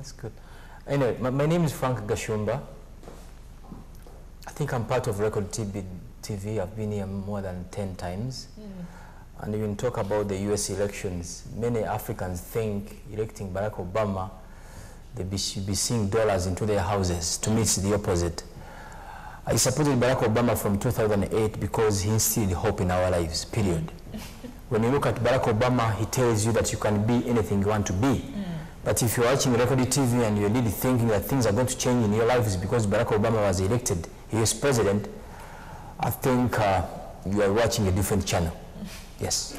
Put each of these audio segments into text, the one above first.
That's good. Anyway, my name is Frank Gashumba. I think I'm part of Record TV. I've been here more than 10 times. And when you talk about the US elections, many Africans think electing Barack Obama, they should be seeing dollars into their houses. To me, it's the opposite. I supported Barack Obama from 2008 because he instilled hope in our lives, period. When you look at Barack Obama, he tells you that you can be anything you want to be. But if you're watching Record TV and you're really thinking that things are going to change in your lives because Barack Obama was elected US president, I think you are watching a different channel. Yes.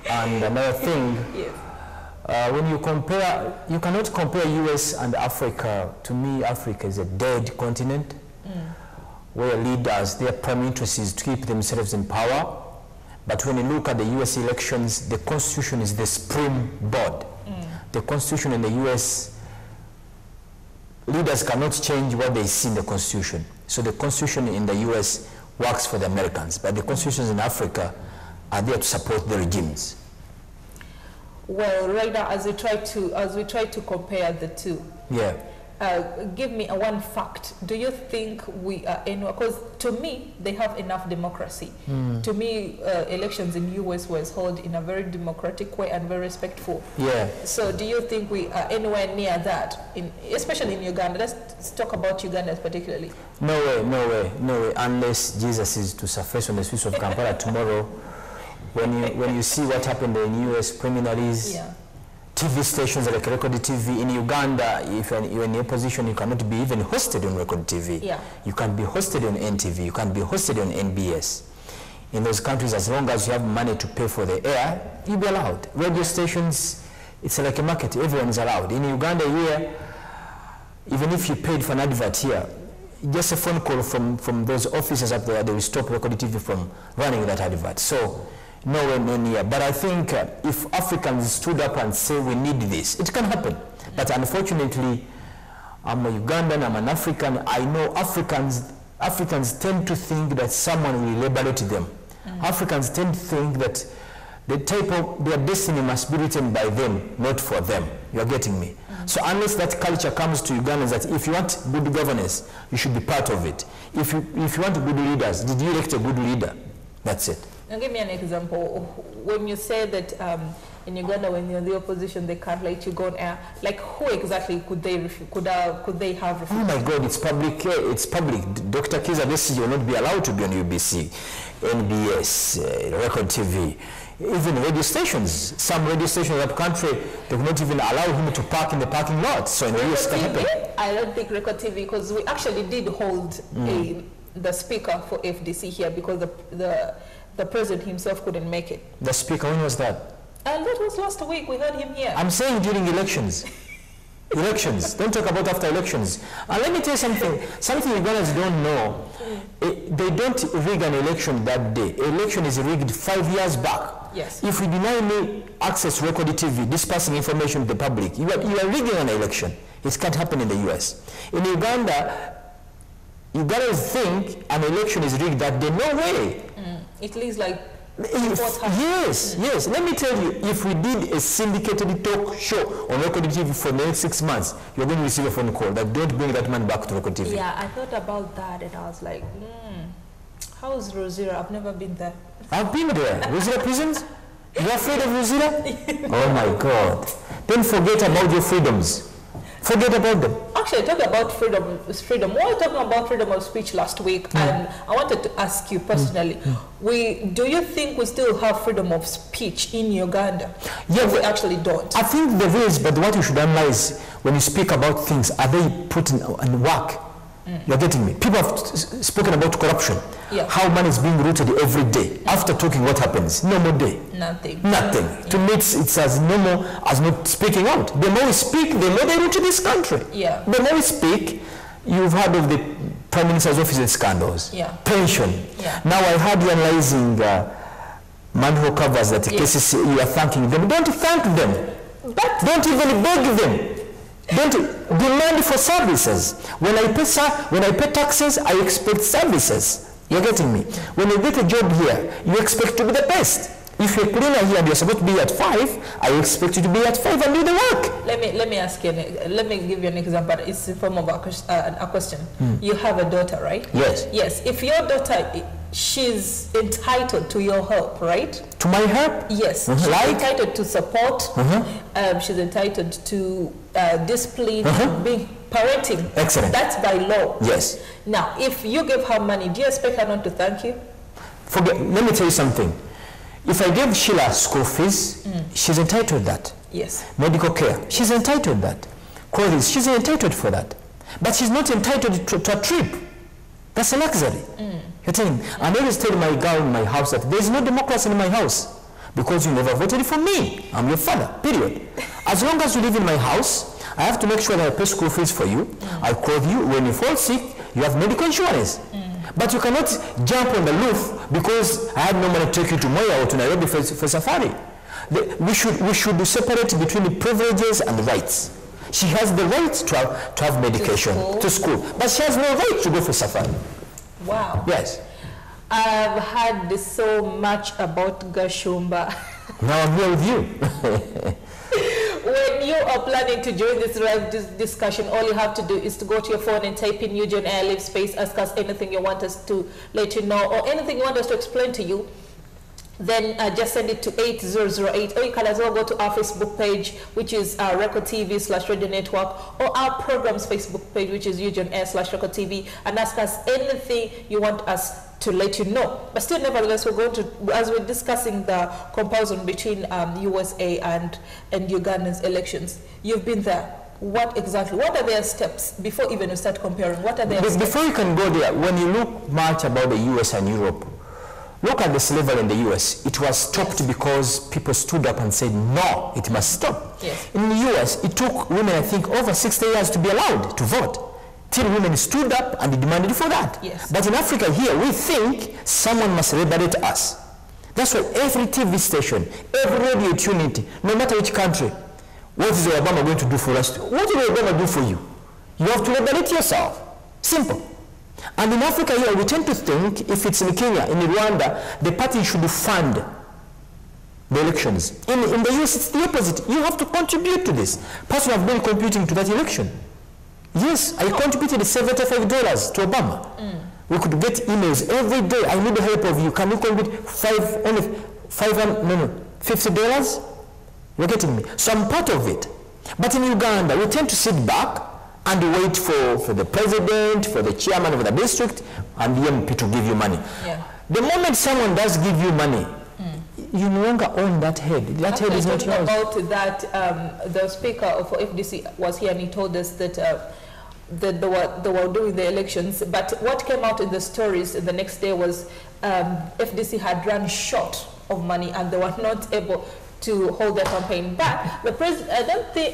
And another thing, when you compare, you cannot compare US and Africa. To me, Africa is a dead continent where leaders, their prime interest is to keep themselves in power. But when you look at the US elections, the Constitution is the springboard. The Constitution in the US, leaders cannot change what they see in the Constitution. So the Constitution in the US works for the Americans, but the constitutions in Africa are there to support the regimes. Well, right now, as we try to compare the two, give me one fact. Do you think we are in? Because to me, they have enough democracy. To me, elections in US was held in a very democratic way and very respectful. So, do you think we are anywhere near that? Especially in Uganda. Let's talk about Uganda particularly. No way, no way, no way. Unless Jesus is to surface on the streets of Kampala tomorrow, when you see what happened in US primaries. TV stations like Record TV in Uganda, if you're in your position, you cannot be even hosted on Record TV. You can be hosted on NTV, you can be hosted on NBS. In those countries, as long as you have money to pay for the air, you'll be allowed. Radio stations, it's like a market, everyone is allowed. In Uganda here, even if you paid for an advert here, just a phone call from those officers up there, they will stop Record TV from running that advert. So, nowhere near. But I think if Africans stood up and say we need this, it can happen. But unfortunately, I'm a Ugandan, I'm an African. I know Africans tend to think that someone will liberate them. Africans tend to think that the type of their destiny must be written by them, not for them. You're getting me? So unless that culture comes to Ugandans that if you want good governance, you should be part of it. If you want good leaders, did you elect a good leader? That's it. Now give me an example. When you say that in Uganda, when you're in the opposition, they can't let you go on air. Like who exactly could they have refused? Oh my God, it's public. It's public. Dr. Kiza Besigye will not be allowed to be on UBC, NBS, Record TV, even radio stations. Some radio stations in the country, they will not even allow him to park in the parking lot. So in the US can happen. I don't think Record TV, because we actually did hold the speaker for FDC here because the president himself couldn't make it. The speaker, when was that? And that was last week. We heard him here. I'm saying during elections. Elections. Don't talk about after elections. And let me tell you something. Something Ugandans don't know. They don't rig an election that day. Election is rigged 5 years back. Yes. If you deny me access to Record TV, dispersing information to the public, you are rigging an election. It can't happen in the US. In Uganda, Ugandans think an election is rigged that day. No way. It is like yes. Let me tell you, if we did a syndicated talk show on Record TV for the next 6 months, you're going to receive a phone call that don't bring that man back to Record TV. Yeah, I thought about that and I was like, how's Rosira? I've never been there. I've been there. Rosira prisons? You're afraid of Rosira? Oh my God. Don't forget about your freedoms. Forget about them. Actually, talk about freedom. We were talking about freedom of speech last week, and I wanted to ask you personally, do you think we still have freedom of speech in Uganda? Yeah, we actually don't. I think there is, but what you should analyze when you speak about things, are they put in work? You're getting me? People have spoken about corruption, how money is being rooted every day. After talking, what happens? No more day. Nothing. To me, it's as normal as not speaking out. The more we speak, the more they root this country. The more we speak, you've heard of the Prime Minister's office scandals, pension. Now I heard you analyzing manhole covers that the cases, you are thanking them. Don't thank them. But don't even beg them. Don't demand for services. When I pay taxes, I expect services. You're getting me? When you get a job here, you expect to be the best. If you're a cleaner here and you're supposed to be at 5, I expect you to be at 5 and do the work. Let me ask you, let me give you an example. It's in form of a question. You have a daughter, right? Yes. Yes. If your daughter, she's entitled to your help, right? To my help? Yes. She's entitled to support. She's entitled to discipline, being parenting. Excellent. That's by law. Yes. Now, if you give her money, do you expect her not to thank you? Let me tell you something. If I gave Sheila school fees, she's entitled to that. Yes. Medical care, she's entitled to that. Clothes, she's entitled for that. But she's not entitled to a trip. That's a luxury. You're telling me. I always tell my girl in my house that there's no democracy in my house because you never voted for me. I'm your father, period. As long as you live in my house, I have to make sure that I pay school fees for you. I clothe you. When you fall sick, you have medical insurance. But you cannot jump on the roof because I have no money to take you to Moya or to Nairobi for safari. We should separate between the privileges and the rights. She has the right to have medication to school, but she has no right to go for safari. Wow. Yes. I've heard so much about Gashumba. Now I'm here with you. When you are planning to join this live discussion, all you have to do is to go to your phone and type in Eugene Air Live Space, ask us anything you want us to let you know, or anything you want us to explain to you. Then just send it to 8008, or you can as well go to our Facebook page, which is Record TV/Radio Network, or our program's Facebook page, which is Eugene Air/Record TV, and ask us anything you want us to let you know. But still, nevertheless, we're going to, as we're discussing the comparison between USA and Uganda's elections, you've been there. What are their steps before even you start comparing? What are their steps? Before you can go there, when you look much about the US and Europe, look at the slavery in the US. It was stopped because people stood up and said, no, it must stop. Yes. In the US, it took women, I think, over 60 years to be allowed to vote, till women stood up and demanded for that. Yes. But in Africa here, we think someone must liberate us. That's why every TV station, every radio unit, no matter which country, what is Obama going to do for us? What will Obama do for you? You have to liberate yourself. Simple. And in Africa here, we tend to think, if it's in Kenya, in Rwanda, the party should fund the elections. In the US, it's the opposite. You have to contribute to this. Personally, I've been contributing to that election. Yes, I contributed $75 to Obama. We could get emails every day. I need the help of you. Can you contribute $50? You're getting me? So I'm part of it. But in Uganda, we tend to sit back and wait for the president, for the chairman of the district, and the MP to give you money. Yeah. The moment someone does give you money, you no longer own that head. That head is not yours. About that, the speaker of FDC was here and he told us that they were doing the elections, but what came out in the stories the next day was FDC had run short of money and they were not able to hold their campaign back. The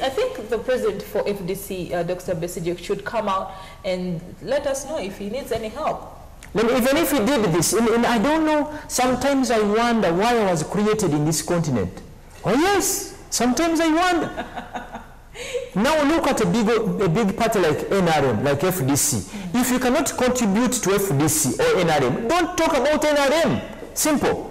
I think the president for FDC, Dr. Besigye, should come out and let us know if he needs any help. Even if he did this, I don't know, sometimes I wonder why I was created in this continent. Oh yes, sometimes I wonder. Now look at a big party like NRM, like FDC. If you cannot contribute to FDC or NRM, don't talk about NRM. Simple.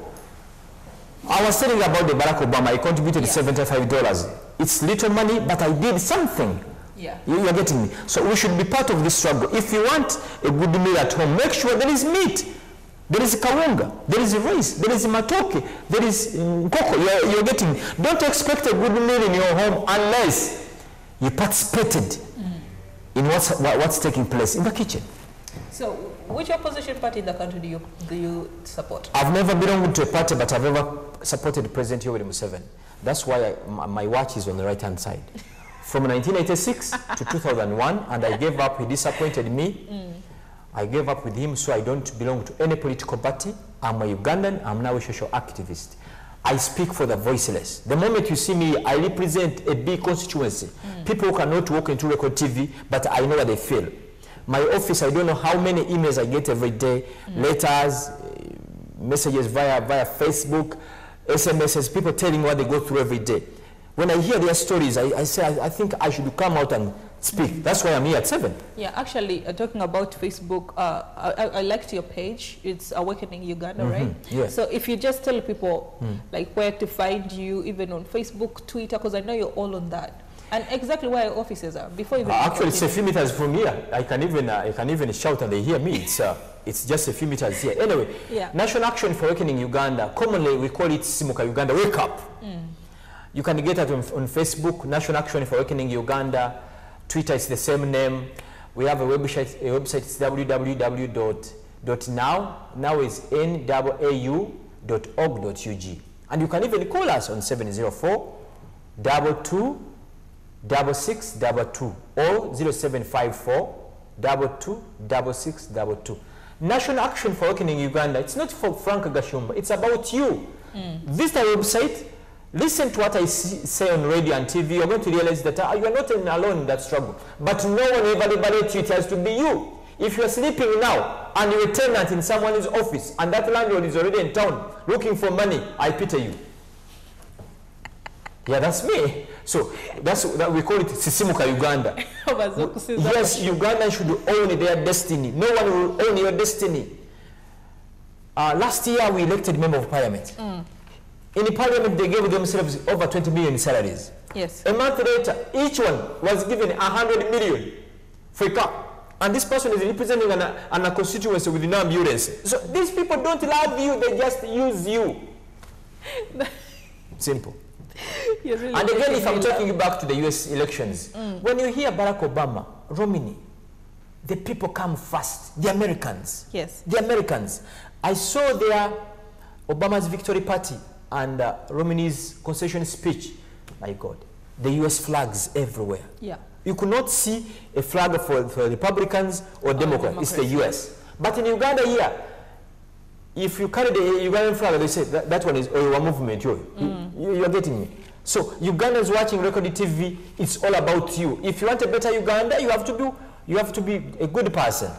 I was telling about the Barack Obama, I contributed $75. It's little money, but I did something. Yeah. You're getting me? So we should be part of this struggle. If you want a good meal at home, make sure there is meat. There is kawunga, there is rice, there is matoke, there is koko. You're getting me? Don't expect a good meal in your home unless you participated in what's taking place in the kitchen. So, which opposition party in the country do you support? I've never belonged to a party, but I've ever supported President Yoweri Museveni. That's why my watch is on the right-hand side. From 1986 to 2001, and I gave up. He disappointed me. I gave up with him, so I don't belong to any political party. I'm a Ugandan. I'm now a social activist. I speak for the voiceless. The moment you see me, I represent a big constituency. People cannot walk into Record TV, but I know what they feel. My office, I don't know how many emails I get every day, letters, messages via Facebook, SMSs, people telling what they go through every day. When I hear their stories, I say, I think I should come out and speak. That's why I'm here at 7. Yeah, actually, talking about Facebook, I liked your page. It's Awakening Uganda, right? Yeah. So if you just tell people like where to find you, even on Facebook, Twitter, because I know you're all on that, and exactly where your offices are before you. Actually, it's a few meters from here. I can even shout and they hear me. It's just a few meters here. Anyway, National Action for Awakening Uganda. Commonly, we call it Simuka Uganda. Wake up. You can get it on Facebook, National Action for Awakening Uganda. Twitter is the same name. We have a website. It's www.now. Now is nau.org.ug. And you can even call us on 704-22-6622 or 0754-22-6622. National Action for Awakening Uganda. It's not for Frank Gashumba. It's about you. Visit our website. Listen to what I say on radio and TV. You're going to realize that you are not alone in that struggle. But no one will validate you. It has to be you. If you're sleeping now and you're a tenant in someone's office and that landlord is already in town looking for money, I pity you. Yeah, that's me. So that's that we call it Sisimuka Uganda. Yes, Uganda should own their destiny. No one will own your destiny. Last year we elected member of parliament. In the parliament they gave themselves over 20 million salaries. Yes. A month later, each one was given 100 million for a car. And this person is representing a constituency with no ambulance. So these people don't love you, they just use you. Simple. Really, and again, if I'm talking back to the US elections, when you hear Barack Obama, Romney, the people come first. The Americans. Yes. The Americans. I saw their Obama's victory party and Romney's concession speech. My God, the US flags everywhere. Yeah. You could not see a flag for Republicans or Democrats. It's the US. But in Uganda here, if you carry the Ugandan flag, they say that one is a movement. You're getting me. So Ugandans watching Record TV, it's all about you. If you want a better Uganda, you have to be a good person.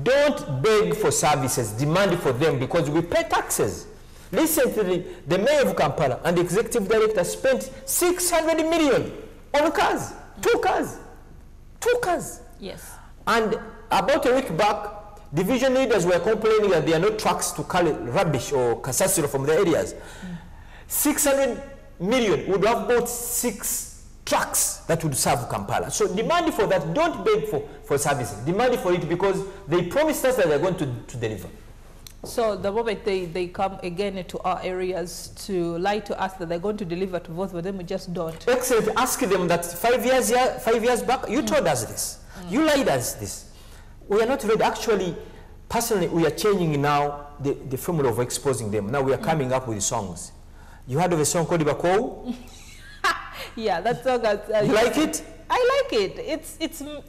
Don't beg for services, demand for them, because we pay taxes. Recently, the mayor of Kampala and the executive director spent 600 million on cars. 2 cars. Yes. And about a week back, division leaders were complaining that there are no trucks to carry rubbish or kasasiro from the areas. 600 million would have bought 6 trucks that would serve Kampala. So demand for that. Don't beg for services. Demand for it, because they promised us that they're going to deliver. So the moment they come again to our areas to lie to us that they're going to deliver to vote for them, we just don't. Excellent. Ask them that 5 years back, you told us this. You lied us this. We are not ready. Actually, personally, we are changing now the formula of exposing them. Now we are coming up with songs. You heard of a song called Bakou? Yeah, that song. You like it? I like it. It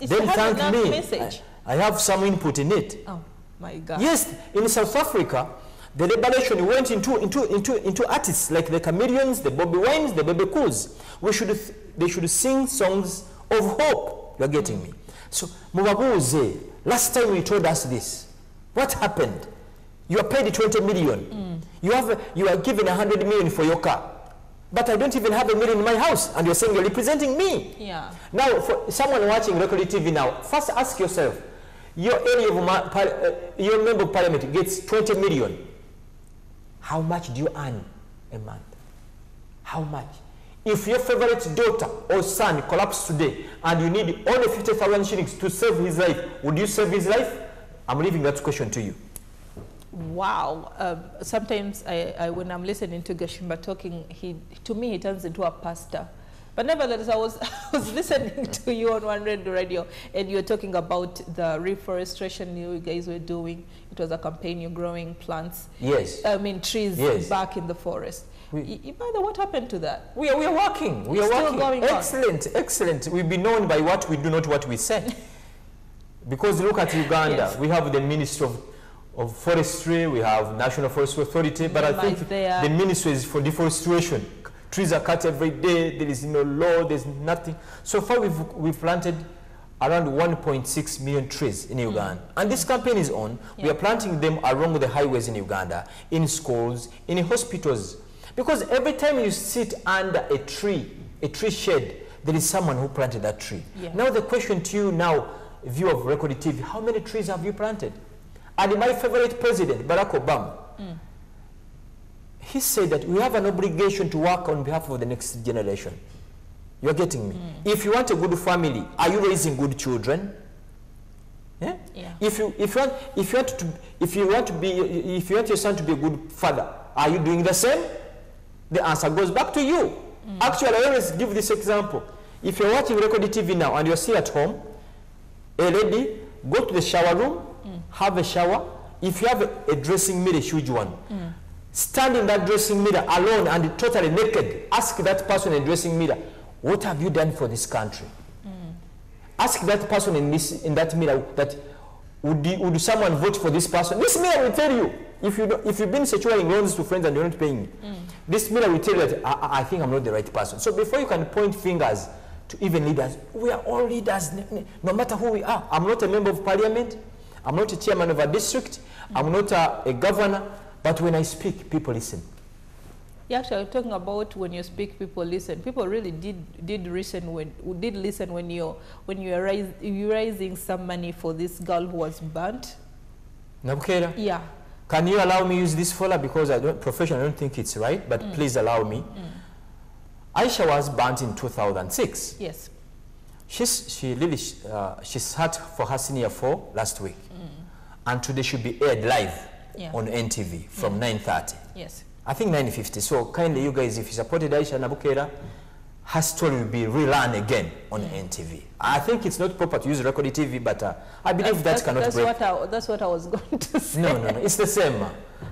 then has thank enough me. Message. I have some input in it. Oh my God. Yes, in South Africa, the liberation went into artists like the Chameleons, the Bobby Wines, the Baby Cools. They should sing songs of hope. You're getting me? So, Mubabuze, last time you told us this. What happened? You are paid 20 million. You are given 100 million for your car. But I don't even have $1 million in my house, and you're saying you're representing me. Yeah. Now, for someone watching local TV now, first ask yourself, your area of your member of parliament gets 20 million. How much do you earn a month? How much? If your favorite daughter or son collapsed today and you need only 50,000 shillings to save his life, would you save his life? I'm leaving that question to you. Wow. Sometimes when I'm listening to Gashumba talking, to me he turns into a pastor. But nevertheless, I was listening to you on One Radio, and you were talking about the reforestation you guys were doing. It was a campaign, you're growing plants. Yes. I mean, trees back in the forest. By the way, what happened to that? We are working. We are working. Going excellent, on. Excellent. We'll be known by what we do, not what we say. Because look at Uganda. We have the Ministry of Forestry, we have National Forestry Authority, but I think the Ministry is for deforestation. Trees are cut every day, there is no law, there's nothing. So far we've planted around 1.6 million trees in Uganda. And this campaign is on. We are planting them along the highways in Uganda, in schools, in hospitals. Because every time you sit under a tree shade, there is someone who planted that tree. Yeah. Now the question to you now, view of Record TV, how many trees have you planted? And my favorite president, Barack Obama, he said that we have an obligation to work on behalf of the next generation. You're getting me? If you want a good family, are you raising good children? Yeah? Yeah. If you want your son to be a good father, are you doing the same? The answer goes back to you. Actually, I always give this example. If you're watching Record TV now and you're still at home, a lady, go to the shower room, have a shower. If you have a dressing mirror, a huge one, stand in that dressing mirror alone and totally naked. Ask that person in the dressing mirror, what have you done for this country? Ask that person in that mirror that would someone vote for this person? This mirror will tell you. If you've been securing loans to friends and you're not paying, this mirror will tell you that I think I'm not the right person. So before you can point fingers to even leaders, we are all leaders, no matter who we are. I'm not a member of parliament. I'm not a chairman of a district. I'm not a governor. But when I speak, people listen. Yeah, actually, talking about when you speak, people listen. People really did listen when you were raising some money for this girl who was burnt. Nabukera? Yeah. Can you allow me use this folder because I don't think it's right, but please allow me. Aisha was burnt in 2006. Yes. She sat for her senior 4 last week, and today should be aired live on NTV from 9:30. Yes. I think 9:50. So kindly, you guys, if you supported Aisha Nabukera, her story will be relearned again on NTV. I think it's not proper to use Record TV, but I believe that cannot break. That's what I was going to say. No, it's the same.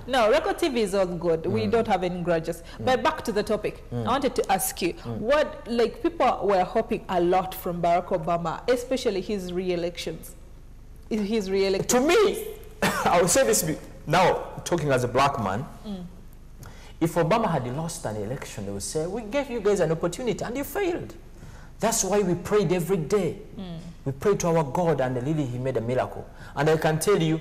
No, Record TV is all good. We don't have any grudges. But back to the topic. I wanted to ask you, what, like, people were hoping a lot from Barack Obama, especially his re-elections. To me, I will say this now, talking as a black man, if Obama had lost an election, they would say, we gave you guys an opportunity and you failed. That's why we prayed every day. We prayed to our God and really he made a miracle. And I can tell you,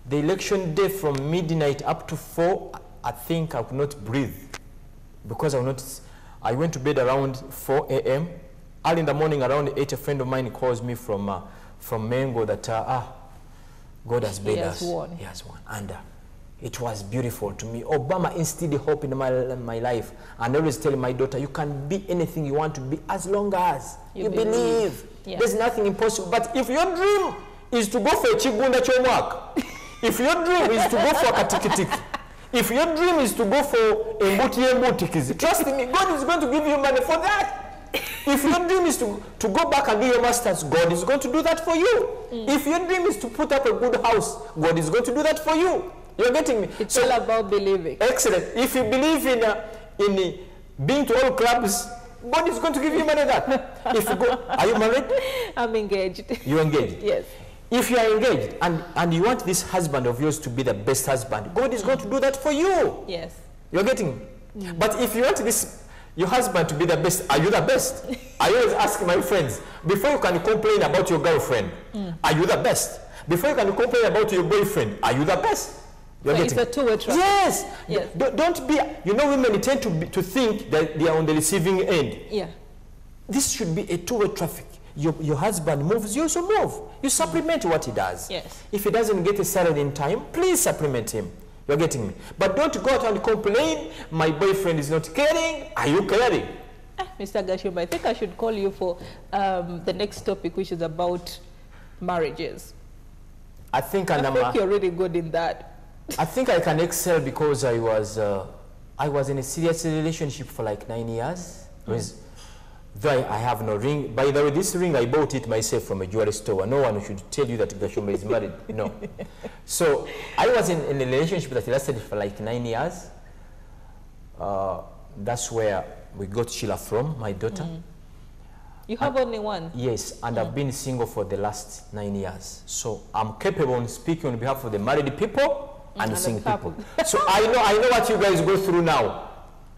the election day from midnight up to 4, I think I could not breathe. Because I went to bed around 4 a.m. Early in the morning, around 8, a friend of mine calls me from Mengo that, God has made us. He has won. And it was beautiful to me. Obama instilled hope in my life. And I always tell my daughter, you can be anything you want to be as long as you believe. Yeah. There's nothing impossible. But if your dream is to go for a chigunda chomwak, if your dream is to go for a katikitiki, if your dream is to go for a mbuti, trust me, God is going to give you money for that. If your dream is to go back and do your master's, God is going to do that for you. If your dream is to put up a good house, God is going to do that for you. You're getting me? It's all about believing. Excellent. If you believe in being to all clubs, God is going to give you money that. If you go, are you married? I'm engaged. You're engaged? Yes. If you are engaged and you want this husband of yours to be the best husband, God is going to do that for you. Yes. You're getting me? But if you want your husband to be the best, are you the best? I always ask my friends, before you can complain about your girlfriend, are you the best? Before you can complain about your boyfriend, are you the best? So it's a two-way traffic. Yes. Don't be, women tend to think that they are on the receiving end. Yeah. This should be a two-way traffic. Your husband moves, you also move. You supplement what he does. Yes. If he doesn't get a salary in time, please supplement him. You're getting me? But don't go out and complain, my boyfriend is not caring. Are you caring? Mr. Gashumba, I think I should call you for the next topic, which is about marriages. I think you're really good in that. I think I can excel because I was in a serious relationship for like 9 years. Though I have no ring. By the way, this ring I bought it myself from a jewelry store. No one should tell you that Gashumba is married. No. So I was in a relationship that lasted for like 9 years. That's where we got Sheila from, my daughter. You have only one? Yes, and I've been single for the last 9 years. So I'm capable of speaking on behalf of the married people and the single people. So I know what you guys go through now.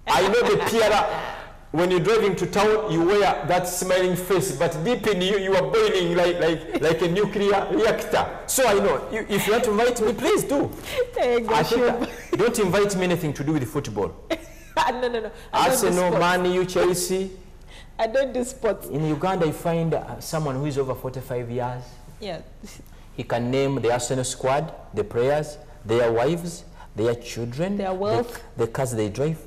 I know the Pierre. When you're driving to town, you wear that smiling face, but deep in you are boiling like a nuclear reactor. So I know, if you want to invite me, please do. Don't invite me anything to do with football. No. Arsenal, Man U, Chelsea. I don't do sports. In Uganda, you find someone who is over 45 years. Yeah. He can name the Arsenal squad, the players, their wives, their children, their wealth, the cars they drive,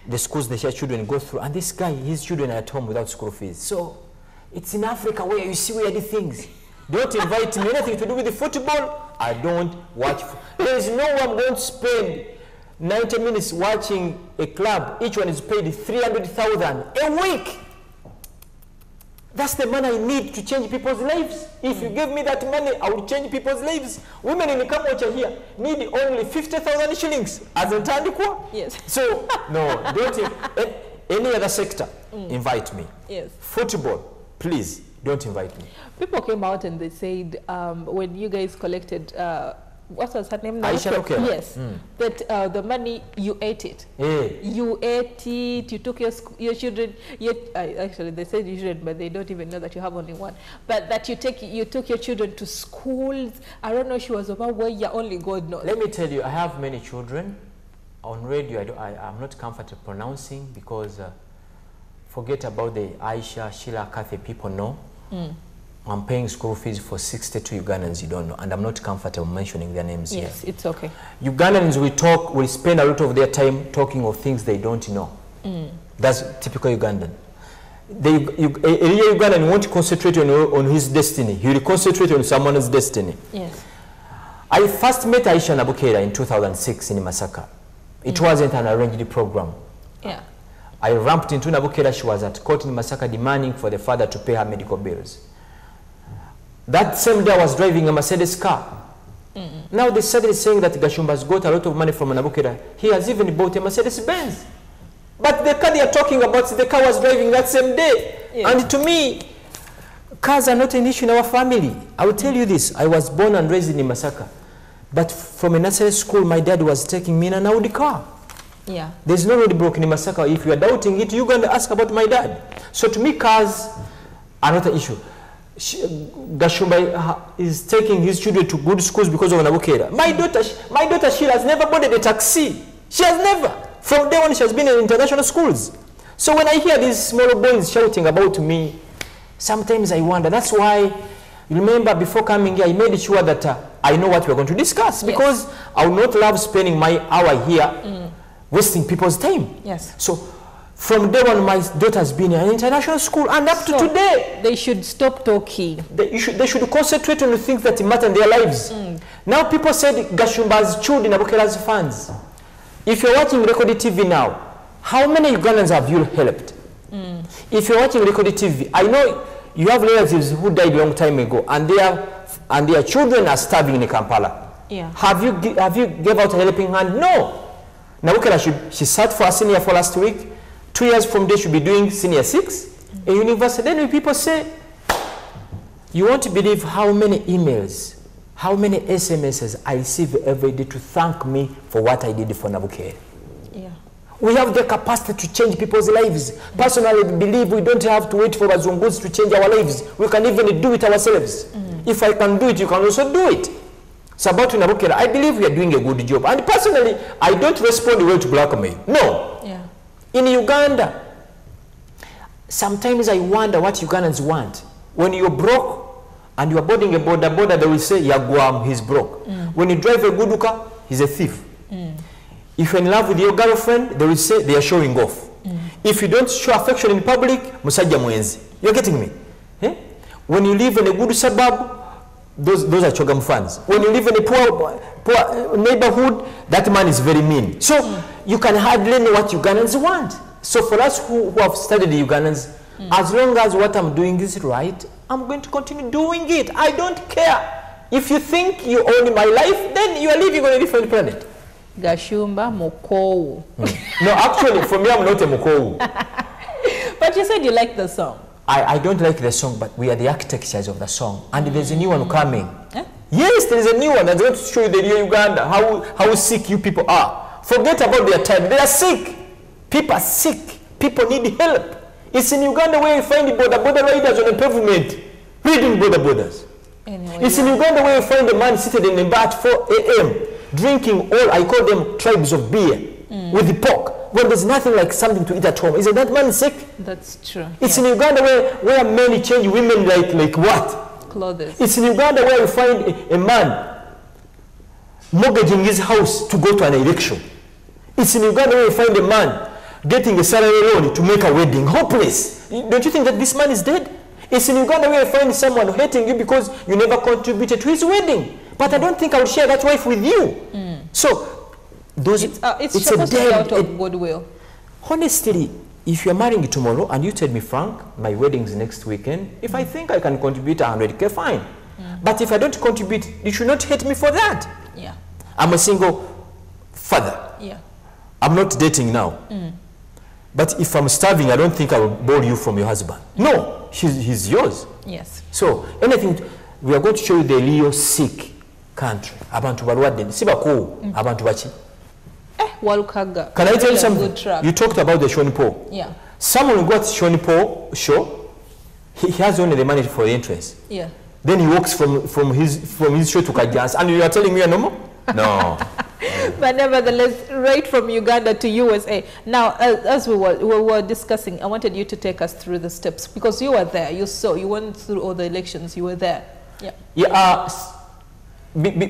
the schools their children go through. And this guy, his children are at home without school fees. So it's in Africa where you see weird things. Don't invite me anything to do with the football. I don't watch. There is no one going to spend 90 minutes watching a club. Each one is paid 300,000 a week. That's the money I need to change people's lives. If you give me that money, I will change people's lives. Women in the Kambodsha here need only 50,000 shillings as a tandikwa. Yes. So, no, don't. Any other sector, invite me. Yes. Football, please, don't invite me. People came out and they said when you guys collected, what was her name? Aisha Lokela. Yes. That the money, you ate it. Yeah. You ate it, you took your children, actually they said you shouldn't, but they don't even know that you have only one. But that you took your children to schools. I don't know, she was about where you only God knows. Let me tell you, I have many children. On radio, I'm not comfortable pronouncing because forget about the Aisha, Sheila, Kathy people know. I'm paying school fees for 62 Ugandans you don't know, and I'm not comfortable mentioning their names here. Yes, it's okay. Ugandans we spend a lot of their time talking of things they don't know. That's typical Ugandan. A real Ugandan won't concentrate on his destiny. He will concentrate on someone else's destiny. Yes. I first met Aisha Nabukera in 2006 in Masaka. It wasn't an arranged program. Yeah. I ramped into Nabukera. She was at court in Masaka demanding for the father to pay her medical bills. That same day I was driving a Mercedes car. Now they started saying that Gashumba has got a lot of money from Nabukera. He has even bought a Mercedes Benz. But the car they are talking about, the car was driving that same day. Yeah. And to me, cars are not an issue in our family. I will tell you this. I was born and raised in Masaka. But from a nursery school, my dad was taking me in an Audi car. Yeah. There's no road broken in Masaka. If you are doubting it, you're going to ask about my dad. So to me, cars are not an issue. Gashumba is taking his children to good schools because of Nabukera. My daughter, she has never boarded a taxi. She has never. From day one, she has been in international schools. So when I hear these small boys shouting about me, sometimes I wonder. That's why, remember, before coming here, I made sure that I know what we're going to discuss. Because I would not love spending my hour here wasting people's time. Yes. So from day one, my daughter has been in an international school, and up to today. They should stop talking. They should concentrate on the things that matter in their lives. Now people said Gashumba has chewed in Nabukera's funds. If you're watching Record TV now, how many Ugandans have you helped? If you're watching Record TV, I know you have relatives who died a long time ago, and their children are starving in Kampala. Yeah. Have you gave out a helping hand? No. Nabukera, she sat for a senior for last week. 2 years from there, she'll be doing senior 6 a university. Then when people say, you won't believe how many emails, how many SMSs I receive every day to thank me for what I did for Nabukera. Yeah. We have the capacity to change people's lives. Personally, I believe we don't have to wait for Bazungus to change our lives. We can even do it ourselves. If I can do it, you can also do it. So about Nabukera, I believe we are doing a good job. And personally, I don't respond well to blackmail. No. Yeah. In Uganda, sometimes I wonder what Ugandans want. When you're broke and you're boarding a border, they will say, Yagwam, he's broke. When you drive a Guduka, he's a thief. If you're in love with your girlfriend, they will say they are showing off. If you don't show affection in public, Musajja Mwenzi. You're getting me? Eh? When you live in a good suburb, those are Chogam fans. When you live in a poor neighborhood, that man is very mean. So you can hardly know what Ugandans want. So for us who have studied the Ugandans, as long as what I'm doing is right, I'm going to continue doing it. I don't care. If you think you own my life, then you are living on a different planet. Gashumba Mokowu. No, actually, for me, I'm not a Mokowu. But you said you like the song. I don't like the song, but we are the architects of the song. And there's a new one coming. Eh? Yes, there's a new one that's going to show you the real Uganda, how sick you people are. Forget about their time. They are sick. People are sick. People need help. It's in Uganda where you find the border riders on the pavement reading border. Anyway, it's in Uganda where you find a man seated in the bar at 4 a.m. drinking all, I call them tribes of beer with the pork. when there's nothing like something to eat at home? Isn't that man sick? That's true. It's in Uganda where men change women like what? Clothes. It's in Uganda where you find a man mortgaging his house to go to an election. It's in Uganda where you find a man getting a salary loan to make a wedding. Hopeless. Don't you think that this man is dead? It's in Uganda where you find someone hating you because you never contributed to his wedding. But I don't think I would share that wife with you. So, it's supposed to be out of goodwill. Honestly, if you're marrying tomorrow and you tell me, Frank, my wedding's next weekend, if I think I can contribute 100K, fine. But if I don't contribute, you should not hate me for that. Yeah. I'm a single father. Yeah. I'm not dating now. But if I'm starving, I don't think I will borrow you from your husband. No, he's yours. Yes. So, anything, we are going to show you the real sick country. Abantu balwadde. Sibako, abantu bachi. Walukaga. Can I tell you something? You talked about the Sean Paul. Yeah. Someone who got Sean Paul show, he has only the money for the interest. Yeah. Then he walks from his show to Kajas, and you are telling me a normal? No. But nevertheless, right from Uganda to USA. Now, as we were discussing, I wanted you to take us through the steps because you were there. You went through all the elections. You were there. Yeah. Yeah.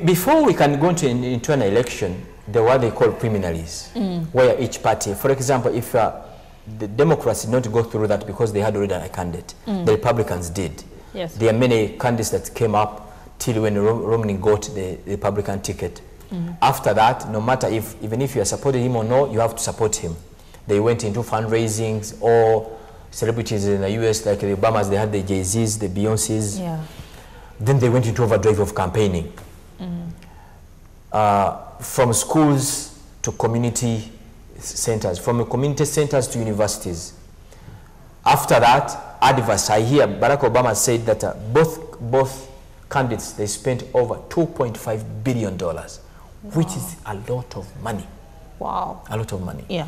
Before we can go into an election, there were what they call preliminaries, where each party, for example, if the Democrats did not go through that because they had already a candidate, the Republicans did. Yes. There are many candidates that came up till when Romney got the Republican ticket. After that, no matter even if you are supporting him or no, you have to support him. They went into fundraisings, or celebrities in the US like the Obamas, they had the Jay-Z's, the Beyoncé's. Yeah. Then they went into overdrive of campaigning. From schools to community centers, from community centers to universities. After that, adverse, I hear Barack Obama said that both candidates, they spent over $2.5 billion, which is a lot of money. Wow. A lot of money. Yeah.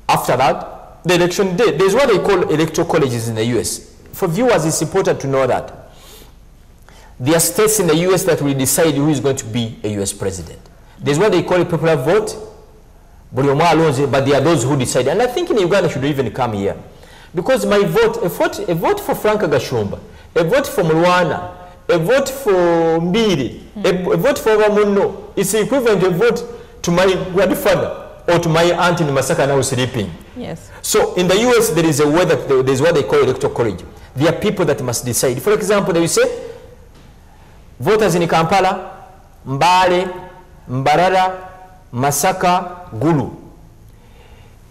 After that, the election day, there's what they call electoral colleges in the US. For viewers, it's important to know that there are states in the US that will decide who is going to be a US president. There's what they call a popular vote, but there are those who decide. And I think in Uganda should even come here. Because my vote, a vote for Frank Gashumba, a vote for Mulwana, a vote for Mbiri, a vote for Ramuno, it's equivalent to a vote to my grandfather or to my aunt in Masaka now sleeping. Yes. So in the US, there is a way that there's what they call electoral college. There are people that must decide. For example, they will say, voters in Kampala, Mbale, Mbarara, Masaka, Gulu.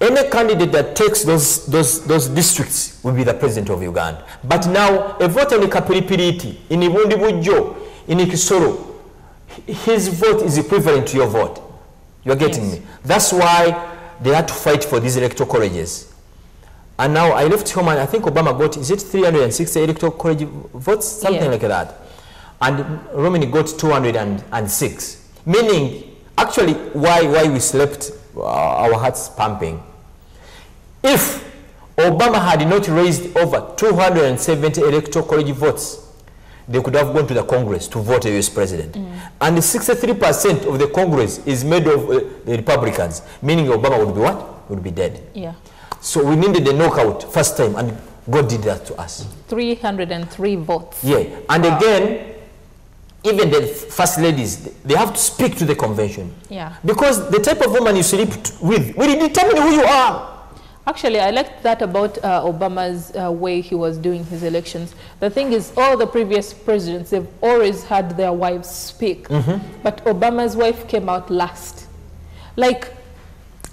Any candidate that takes those districts will be the president of Uganda. But now, a voter in Kapiripiriti, in Ibundibujo, in Ikisoro, his vote is equivalent to your vote. You're getting me? That's why they had to fight for these electoral colleges. And now I left home and I think Obama got, is it 360 electoral college votes? Something like that. And Romney got 206. Meaning, actually, why we slept, our hearts pumping. If Obama had not raised over 270 electoral college votes, they could have gone to the Congress to vote a US president. And 63% of the Congress is made of the Republicans, meaning Obama would be what? Would be dead. Yeah. So we needed a knockout first time, and God did that to us. 303 votes. Yeah. And again, even the first ladies, they have to speak to the convention. Yeah. Because the type of woman you sleep with will determine who you are. Actually, I liked that about Obama's way he was doing his elections. The thing is, all the previous presidents, they've always had their wives speak. But Obama's wife came out last. Like,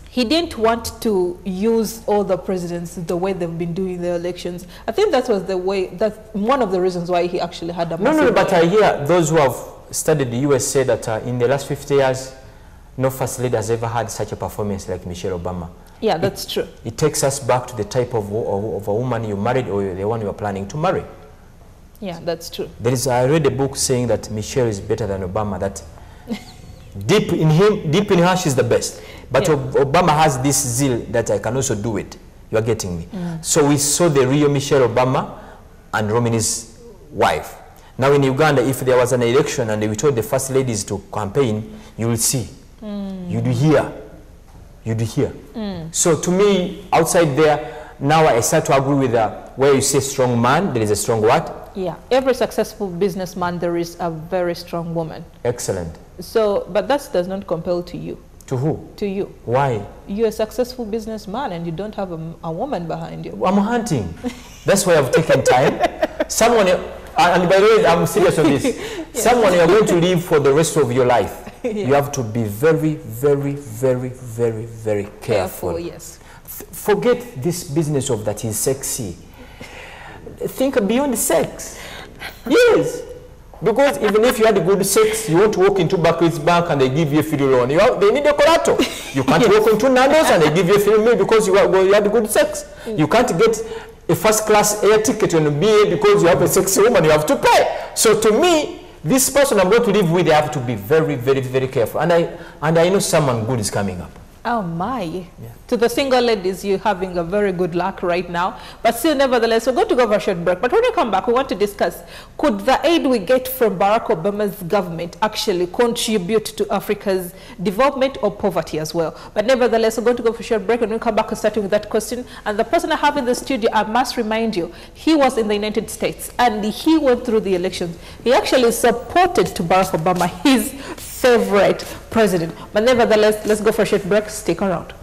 he didn't want to use all the presidents the way they've been doing their elections. I think that was the way, that's one of the reasons why he actually had a massive... No, but I hear those who have studied the US say that in the last 50 years, no first lady has ever had such a performance like Michelle Obama. Yeah, that's true. It takes us back to the type of a woman you married or the one you are planning to marry. Yeah, that's true. I read a book saying that Michelle is better than Obama, that deep in her, she's the best. But yeah. Obama has this zeal that I can also do it. You are getting me? So we saw the real Michelle Obama and Romney's wife. Now in Uganda, if there was an election and we told the first ladies to campaign, you will see. You do hear. you'd hear. So to me, outside there, now I start to agree with where you say strong man, there is a strong what? Yeah, every successful businessman, there is a very strong woman. Excellent. So, but that does not compel to you. To who? To you. Why? You're a successful businessman and you don't have a woman behind you. I'm hunting. That's why I've taken time. Someone, and by the way, I'm serious on this. Yes. Someone you're going to live for the rest of your life. Yeah. You have to be very, very, very, very, very careful. Yes. Forget this business of that is sexy. Think beyond sex. Yes. Because even if you had good sex, you want to walk into Barclays Bank and they give you a free loan. They need a collateral. You can't yes. walk into Nando's and they give you a free meal because you had good sex. You can't get a first-class air ticket on a BA because you have a sexy woman. You have to pay. So to me, this person I'm going to live with, I have to be very, very, very careful. And I know someone good is coming up. Oh my. Yeah. To the single ladies, you're having a very good luck right now. But still, nevertheless, we're going to go for a short break. But when we come back, we want to discuss, could the aid we get from Barack Obama's government actually contribute to Africa's development or poverty as well? But nevertheless, we're going to go for a short break. And when we come back, we're starting with that question. And the person I have in the studio, I must remind you, he was in the United States and he went through the elections. He actually supported to Barack Obama, his favorite president. But nevertheless, let's go for a short break. Stick around.